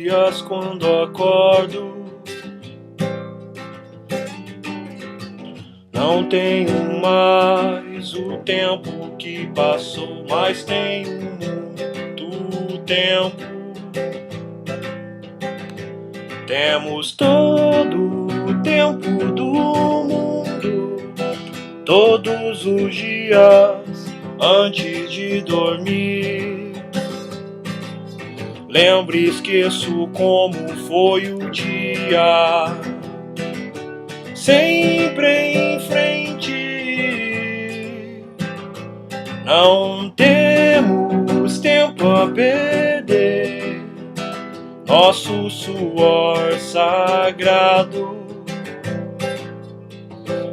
dias quando acordo. Não tenho mais o tempo que passou, mas tenho muito tempo. Temos todo o tempo do mundo, todos os dias antes de dormir. Lembro e esqueço como foi o dia, sempre em frente. Não temos tempo a perder, nosso suor sagrado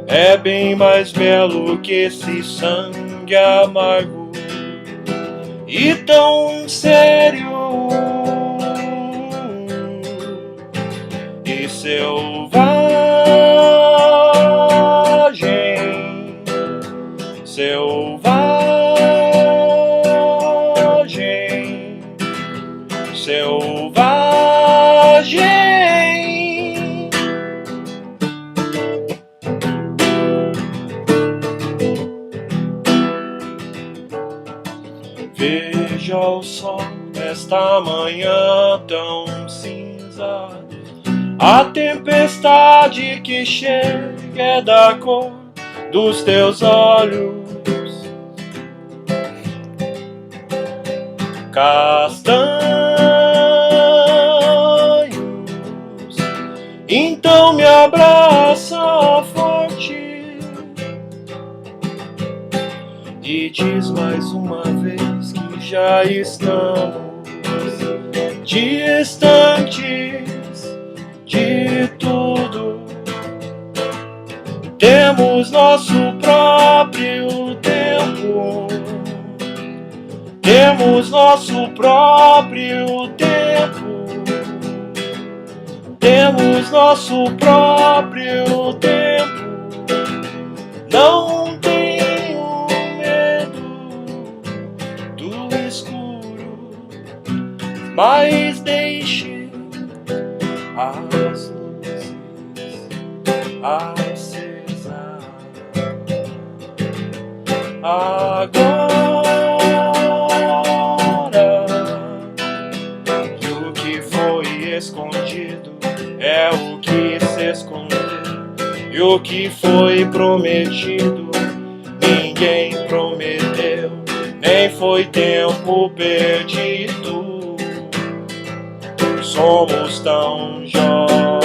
é bem mais belo que esse sangue amargo e tão sério e selvagem, selvagem, selvagem. Veja o sol nesta manhã tão cinza, a tempestade que chega é da cor dos teus olhos castanhos. Então me abraça forte e diz mais uma vez que já estamos distantes de tudo. Temos nosso próprio tempo, temos nosso próprio tempo, temos nosso próprio tempo. Não tenho medo do escuro, mas deixe as luzes acesa agora. E o que foi escondido é o que se escondeu, e o que foi prometido ninguém prometeu, nem foi tempo perdido. Somos tão jovens